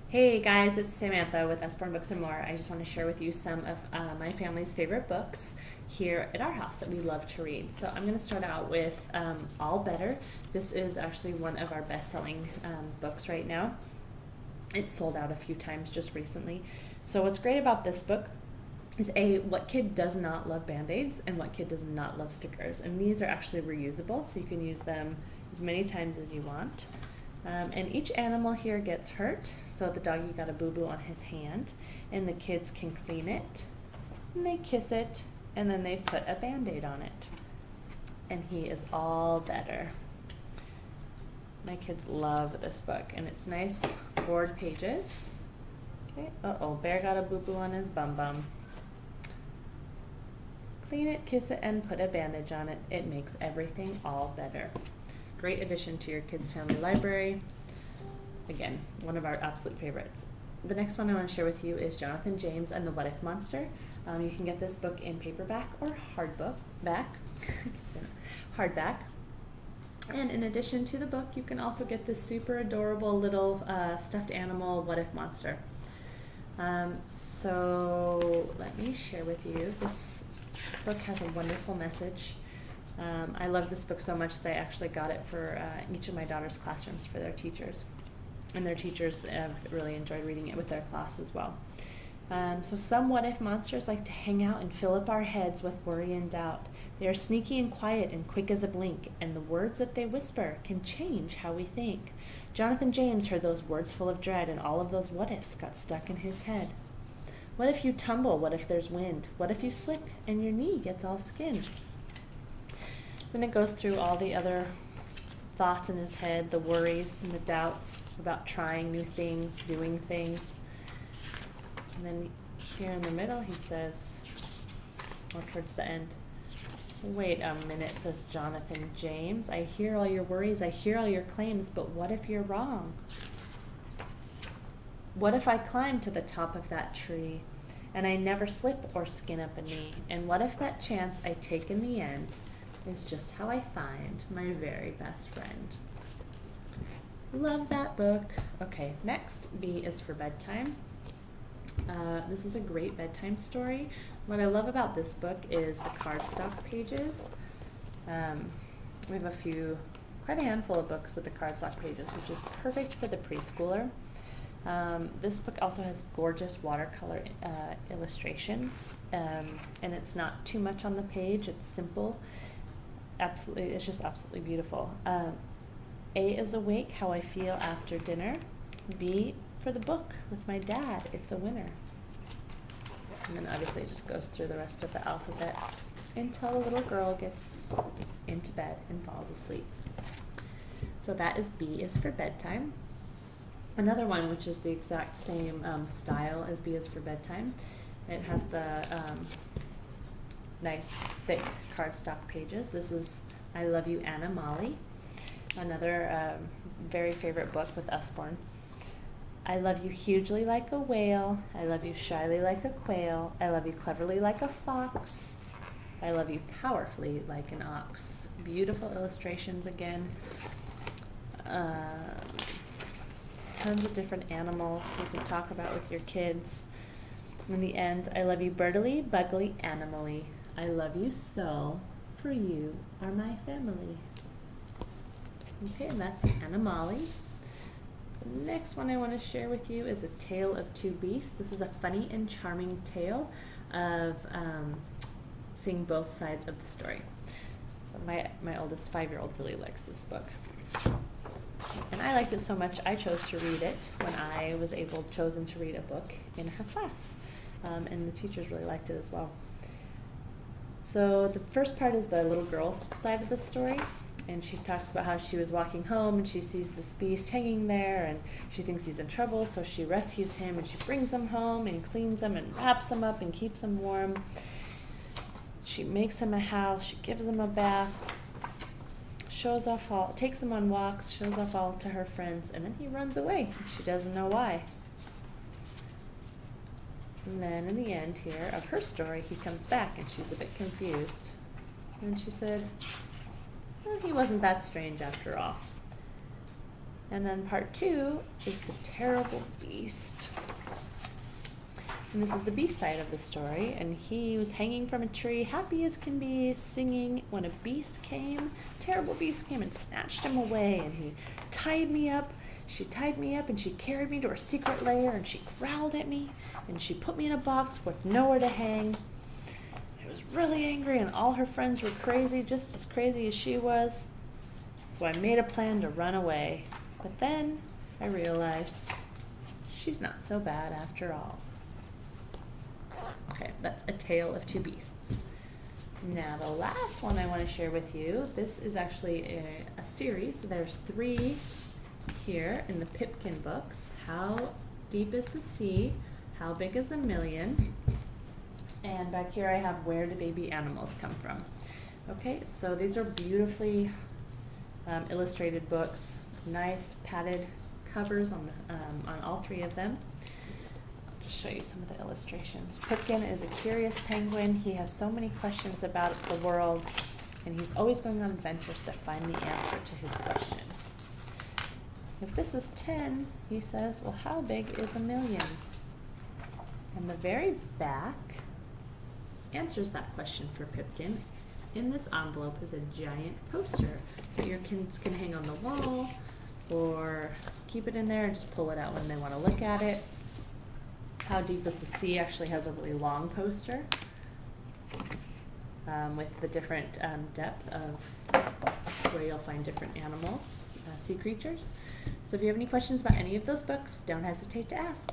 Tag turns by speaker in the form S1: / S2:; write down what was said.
S1: Hey guys, it's Samantha with Usborne Books and More. I just want to share with you some of my family's favorite books here at our house that we love to read. So I'm going to start out with All Better. This is actually one of our best-selling books right now. It's sold out a few times just recently. So what's great about this book is what kid does not love Band-Aids and what kid does not love stickers. And these are actually reusable, so you can use them as many times as you want. And each animal here gets hurt. So the doggy got a boo-boo on his hand, and the kids can clean it, and they kiss it, and then they put a Band-Aid on it. And he is all better. My kids love this book, and it's nice board pages. Okay, Bear got a boo-boo on his bum-bum. Clean it, kiss it, and put a bandage on it. It makes everything all better. Great addition to your kids' family library. Again, one of our absolute favorites. The next one I want to share with you is Jonathan James and the What If Monster. You can get this book in paperback or hardback. And in addition to the book, you can also get this super adorable little stuffed animal What If Monster. So let me share with you. This book has a wonderful message. I love this book so much that I actually got it for each of my daughter's classrooms for their teachers. And their teachers have really enjoyed reading it with their class as well. So some what-if monsters like to hang out and fill up our heads with worry and doubt. They are sneaky and quiet and quick as a blink, and the words that they whisper can change how we think. Jonathan James heard those words full of dread, and all of those what-ifs got stuck in his head. What if you tumble? What if there's wind? What if you slip and your knee gets all skinned? Then it goes through all the other thoughts in his head, the worries and the doubts about trying new things, doing things. And then here in the middle he says, or towards the end, wait a minute, says Jonathan James. I hear all your worries, I hear all your claims, but what if you're wrong? What if I climb to the top of that tree and I never slip or skin up a knee? And what if that chance I take in the end is just how I find my very best friend? Love that book. Okay, next, B is for bedtime. This is a great bedtime story. What I love about this book is the cardstock pages. We have quite a handful of books with the cardstock pages, which is perfect for the preschooler. This book also has gorgeous watercolor illustrations, and it's not too much on the page. It's simple. It's just absolutely beautiful. A is awake, how I feel after dinner. B for the book with my dad, it's a winner. And then obviously it just goes through the rest of the alphabet until the little girl gets into bed and falls asleep. So that is B is for bedtime. Another one, which is the exact same style as B is for bedtime. It has the nice thick cardstock pages. This is I Love You, Anna Molly, another very favorite book with Usborne. I love you hugely like a whale. I love you shyly like a quail. I love you cleverly like a fox. I love you powerfully like an ox. Beautiful illustrations again. Tons of different animals you can talk about with your kids. In the end, I love you birdily, bugly, animally. I love you so, for you are my family. Okay, and that's Anna Molly. The next one I want to share with you is A Tale of Two Beasts. This is a funny and charming tale of seeing both sides of the story. So my oldest 5-year-old really likes this book. And I liked it so much, I chose to read it when I was chosen to read a book in her class. And the teachers really liked it as well. So the first part is the little girl's side of the story. And she talks about how she was walking home and she sees this beast hanging there and she thinks he's in trouble, so she rescues him and she brings him home and cleans him and wraps him up and keeps him warm. She makes him a house, she gives him a bath, takes him on walks, shows off all to her friends, and then he runs away. She doesn't know why. And then in the end here of her story, he comes back and she's a bit confused. And she said, well, he wasn't that strange after all. And then part 2 is the terrible beast. And this is the beast side of the story. And he was hanging from a tree, happy as can be, singing, when a beast came, terrible beast came and snatched him away. And he tied me up. She tied me up and she carried me to her secret lair and she growled at me and she put me in a box with nowhere to hang. I was really angry and all her friends were crazy, just as crazy as she was. So I made a plan to run away. But then I realized she's not so bad after all. Okay, that's A Tale of Two Beasts. Now the last one I want to share with you, this is actually a series. There's 3 here in the Pipkin books. How Deep is the Sea? How Big is a Million? And back here I have Where Do Baby Animals Come From? Okay, so these are beautifully illustrated books. Nice padded covers on all 3 of them. I'll just show you some of the illustrations. Pipkin is a curious penguin. He has so many questions about the world, and he's always going on adventures to find the answer to his questions. If this is 10, he says, well, how big is a million? And the very back answers that question for Pipkin. In this envelope is a giant poster that your kids can hang on the wall or keep it in there and just pull it out when they want to look at it. How Deep is the Sea actually has a really long poster with the different depth of where you'll find different animals, sea creatures. So if you have any questions about any of those books, don't hesitate to ask.